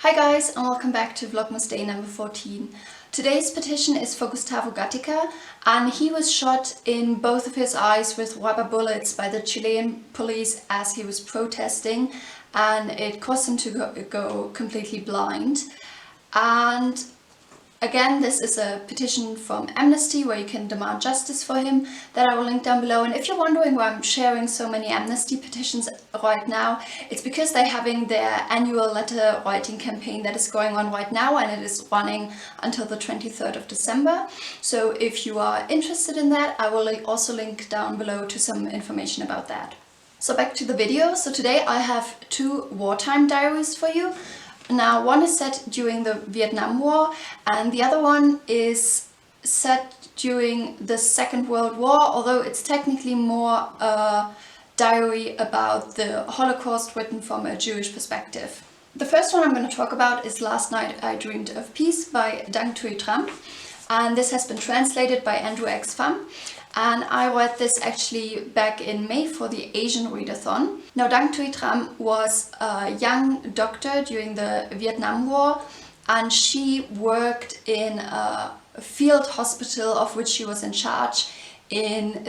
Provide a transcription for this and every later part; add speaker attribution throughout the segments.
Speaker 1: Hi guys, and welcome back to Vlogmas day number 14. Today's petition is for Gustavo Gatica, and he was shot in both of his eyes with rubber bullets by the Chilean police as he was protesting, and it caused him to go completely blind. And again, this is a petition from Amnesty where you can demand justice for him that I will link down below. And if you're wondering why I'm sharing so many Amnesty petitions right now, it's because they're having their annual letter writing campaign that is going on right now, and it is running until the 23rd of December. So if you are interested in that, I will also link down below to some information about that. So back to the video. So today I have two wartime diaries for you. Now, one is set during the Vietnam War, and the other one is set during the Second World War, although it's technically more a diary about the Holocaust written from a Jewish perspective. The first one I'm going to talk about is Last Night I Dreamed of Peace by Thuy Tram, and this has been translated by Andrew X. Pham. And I read this actually back in May for the Asian Readathon. Now, Thuy Tram was a young doctor during the Vietnam War, and she worked in a field hospital of which she was in charge in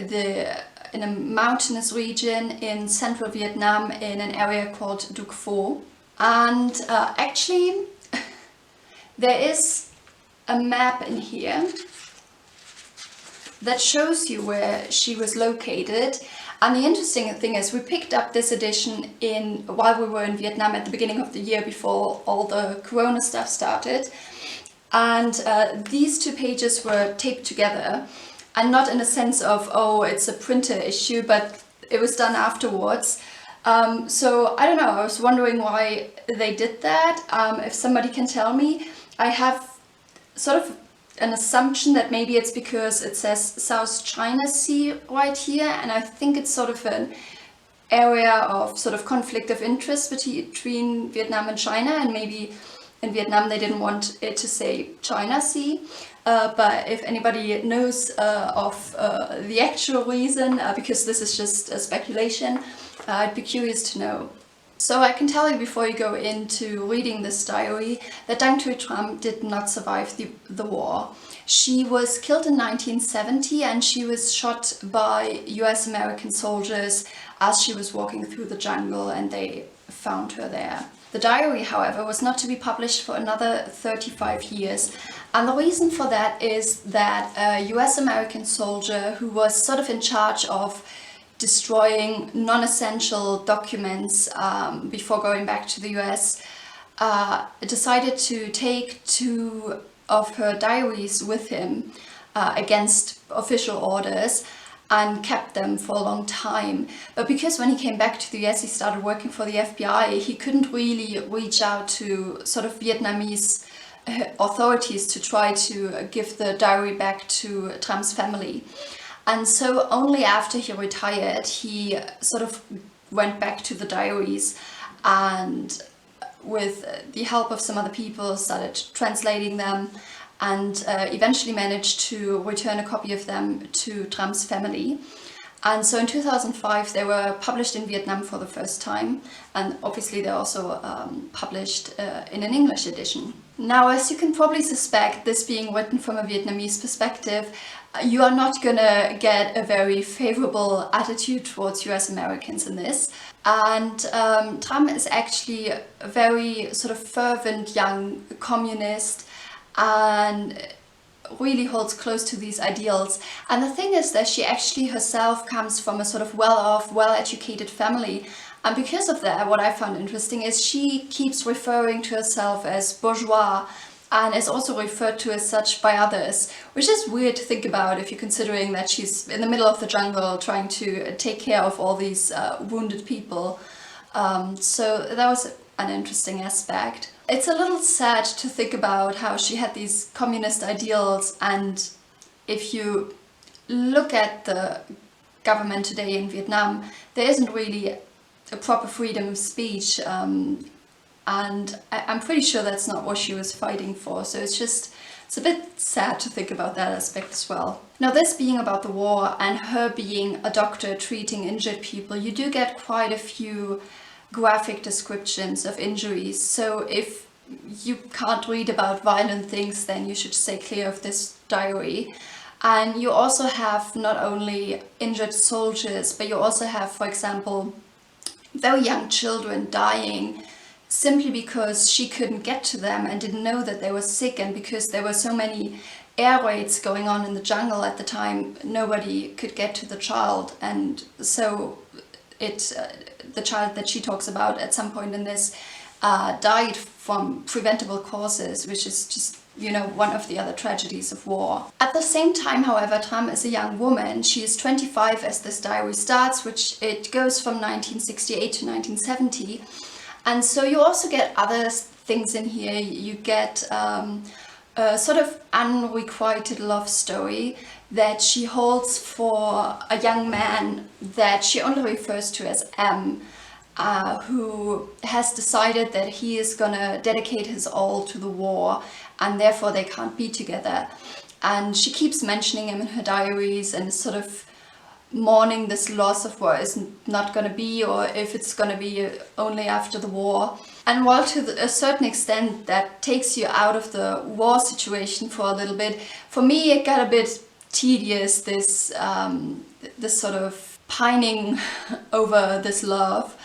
Speaker 1: a mountainous region in central Vietnam in an area called Duc Pho. And actually, there is a map in here that shows you where she was located. And the interesting thing is we picked up this edition while we were in Vietnam at the beginning of the year before all the corona stuff started, and these two pages were taped together, and not in a sense of, oh, it's a printer issue, but it was done afterwards. So I don't know, I was wondering why they did that. If somebody can tell me. I have sort of an assumption that maybe it's because it says South China Sea right here, and I think it's sort of an area of sort of conflict of interest between Vietnam and China, and maybe in Vietnam they didn't want it to say China Sea. But if anybody knows of the actual reason, because this is just a speculation, I'd be curious to know. So I can tell you before you go into reading this diary that Thuy Tram did not survive the war. She was killed in 1970, and she was shot by US American soldiers as she was walking through the jungle, and they found her there. The diary, however, was not to be published for another 35 years. And the reason for that is that a US American soldier who was sort of in charge of destroying non-essential documents before going back to the US, decided to take two of her diaries with him against official orders, and kept them for a long time. But because when he came back to the US he started working for the FBI, he couldn't really reach out to sort of Vietnamese authorities to try to give the diary back to Tram's family. And so only after he retired, he sort of went back to the diaries, and with the help of some other people started translating them, and eventually managed to return a copy of them to Tram's family. And so in 2005 they were published in Vietnam for the first time, and obviously they're also published in an English edition. Now, as you can probably suspect, this being written from a Vietnamese perspective, you are not gonna get a very favorable attitude towards US Americans in this. And Tram is actually a very sort of fervent young communist and really holds close to these ideals. And the thing is that she actually herself comes from a sort of well-off, well-educated family. And because of that, what I found interesting is she keeps referring to herself as bourgeois, and is also referred to as such by others, which is weird to think about if you're considering that she's in the middle of the jungle trying to take care of all these wounded people. So that was an interesting aspect. It's a little sad to think about how she had these communist ideals, and if you look at the government today in Vietnam, there isn't really a proper freedom of speech, and I'm pretty sure that's not what she was fighting for. So it's a bit sad to think about that aspect as well. Now, this being about the war and her being a doctor treating injured people, you do get quite a few graphic descriptions of injuries. So if you can't read about violent things, then you should stay clear of this diary. And you also have not only injured soldiers, but you also have, for example, very young children dying simply because she couldn't get to them and didn't know that they were sick, and because there were so many air raids going on in the jungle at the time, nobody could get to the child. And so the child that she talks about at some point in this died from preventable causes, which is just, you know, one of the other tragedies of war. At the same time, however, Tram is a young woman. She is 25 as this diary starts, which it goes from 1968 to 1970. And so you also get other things in here. You get a sort of unrequited love story that she holds for a young man that she only refers to as M, who has decided that he is gonna dedicate his all to the war, and therefore they can't be together. And she keeps mentioning him in her diaries and sort of mourning this loss of what is not going to be, or if it's going to be only after the war. And while to a certain extent that takes you out of the war situation for a little bit, for me it got a bit tedious, this sort of pining over this love.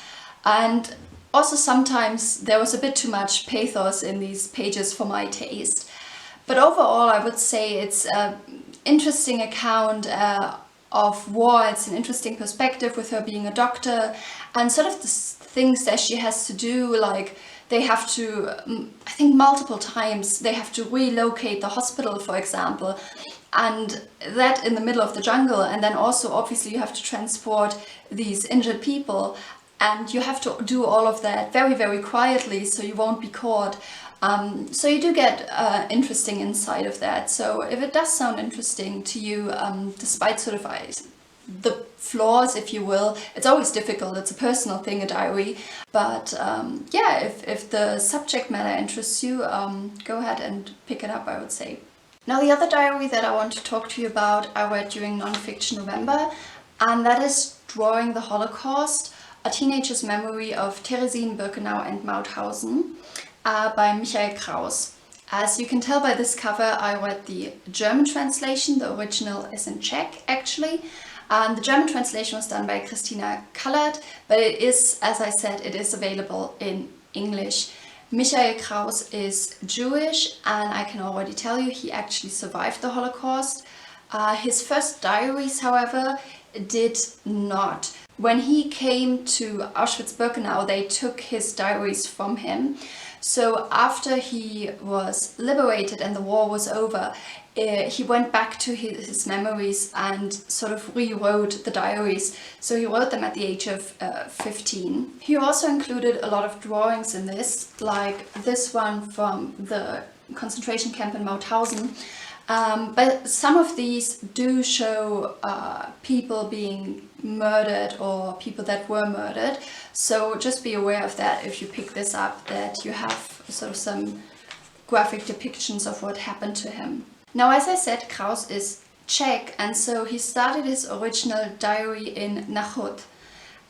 Speaker 1: And also sometimes there was a bit too much pathos in these pages for my taste. But overall I would say it's an interesting account of war. It's an interesting perspective with her being a doctor, and sort of the things that she has to do, like they have to, I think multiple times, they have to relocate the hospital, for example, and that in the middle of the jungle. And then also obviously you have to transport these injured people, and you have to do all of that very, very quietly so you won't be caught. So you do get interesting insight of that. So if it does sound interesting to you, despite sort of the flaws, if you will, it's always difficult, it's a personal thing, a diary. But yeah, if the subject matter interests you, go ahead and pick it up, I would say. Now the other diary that I want to talk to you about, I read during Nonfiction November, and that is Drawing the Holocaust, a teenager's memory of Terezin, Birkenau and Mauthausen. By Michael Kraus. As you can tell by this cover, I read the German translation. The original is in Czech, actually. The German translation was done by Kristina Kallert, but it is, as I said, it is available in English. Michael Kraus is Jewish, and I can already tell you he actually survived the Holocaust. His first diaries, however, did not. When he came to Auschwitz-Birkenau, they took his diaries from him. So after he was liberated and the war was over, he went back to his memories and sort of rewrote the diaries. So he wrote them at the age of 15. He also included a lot of drawings in this, like this one from the concentration camp in Mauthausen. But some of these do show people being murdered or people that were murdered. So just be aware of that if you pick this up, that you have sort of some graphic depictions of what happened to him. Now, as I said, Kraus is Czech, and so he started his original diary in Nachod.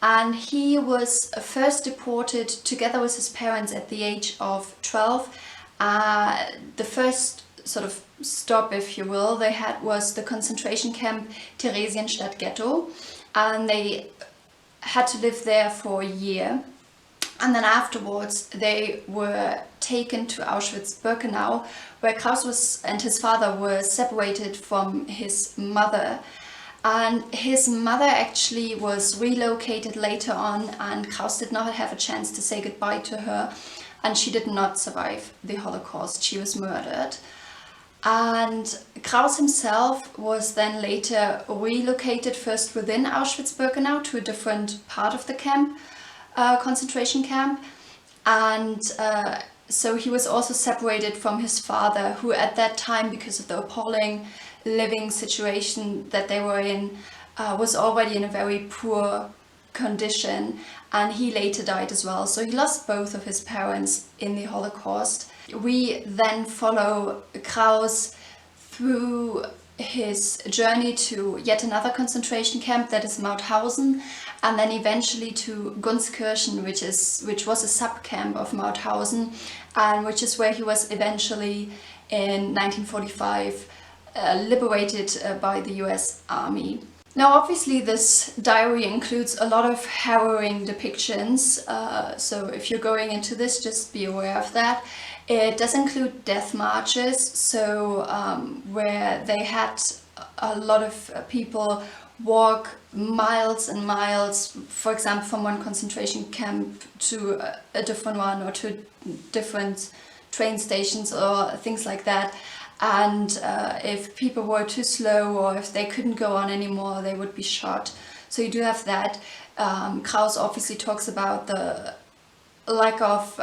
Speaker 1: And he was first deported together with his parents at the age of 12. The first sort of stop, if you will, they had was the concentration camp Terezin Ghetto, and they had to live there for a year. And then afterwards they were taken to Auschwitz-Birkenau, where Kraus and his father were separated from his mother. And his mother actually was relocated later on, and Kraus did not have a chance to say goodbye to her, and she did not survive the Holocaust. She was murdered. And Kraus himself was then later relocated first within Auschwitz-Birkenau to a different part of the camp, concentration camp. And so he was also separated from his father, who at that time, because of the appalling living situation that they were in, was already in a very poor condition, and he later died as well. So he lost both of his parents in the Holocaust. We then follow Kraus through his journey to yet another concentration camp, that is Mauthausen, and then eventually to Gunskirchen, which was a sub-camp of Mauthausen, and which is where he was eventually in 1945 liberated by the US Army. Now obviously this diary includes a lot of harrowing depictions, so if you're going into this, just be aware of that. It does include death marches, so where they had a lot of people walk miles and miles, for example from one concentration camp to a different one, or to different train stations or things like that. And if people were too slow, or if they couldn't go on anymore, they would be shot. So you do have that. Kraus obviously talks about the lack of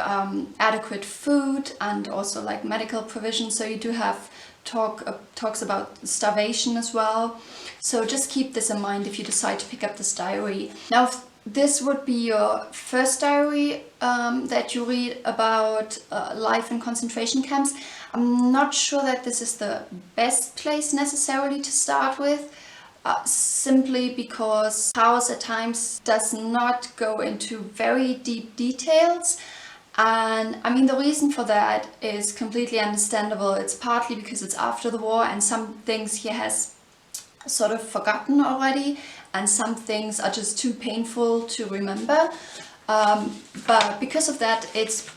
Speaker 1: adequate food and also like medical provision. So you do have talks about starvation as well. So just keep this in mind if you decide to pick up this diary. Now, if this would be your first diary that you read about life in concentration camps, I'm not sure that this is the best place necessarily to start with, simply because Kraus at times does not go into very deep details. And I mean, the reason for that is completely understandable. It's partly because it's after the war and some things he has sort of forgotten already, and some things are just too painful to remember. But because of that, it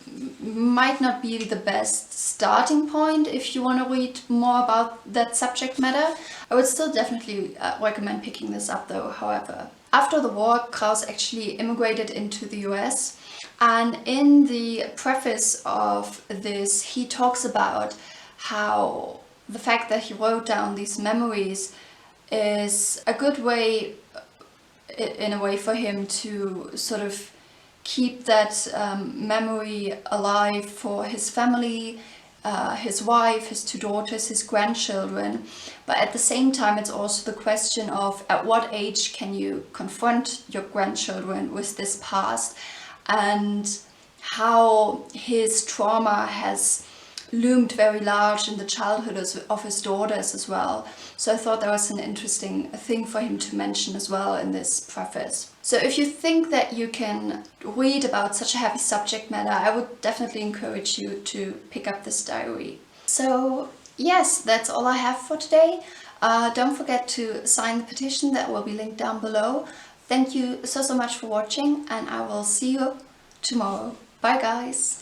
Speaker 1: might not be the best starting point if you want to read more about that subject matter. I would still definitely recommend picking this up though, however. After the war, Kraus actually immigrated into the US, and in the preface of this he talks about how the fact that he wrote down these memories is a good way, in a way, for him to sort of keep that memory alive for his family, his wife, his 2 daughters, his grandchildren. But at the same time, it's also the question of at what age can you confront your grandchildren with this past, and how his trauma has loomed very large in the childhood of his daughters as well. So I thought that was an interesting thing for him to mention as well in this preface. So if you think that you can read about such a heavy subject matter, I would definitely encourage you to pick up this diary. So yes, that's all I have for today. Don't forget to sign the petition that will be linked down below. Thank you so much for watching, and I will see you tomorrow. Bye guys!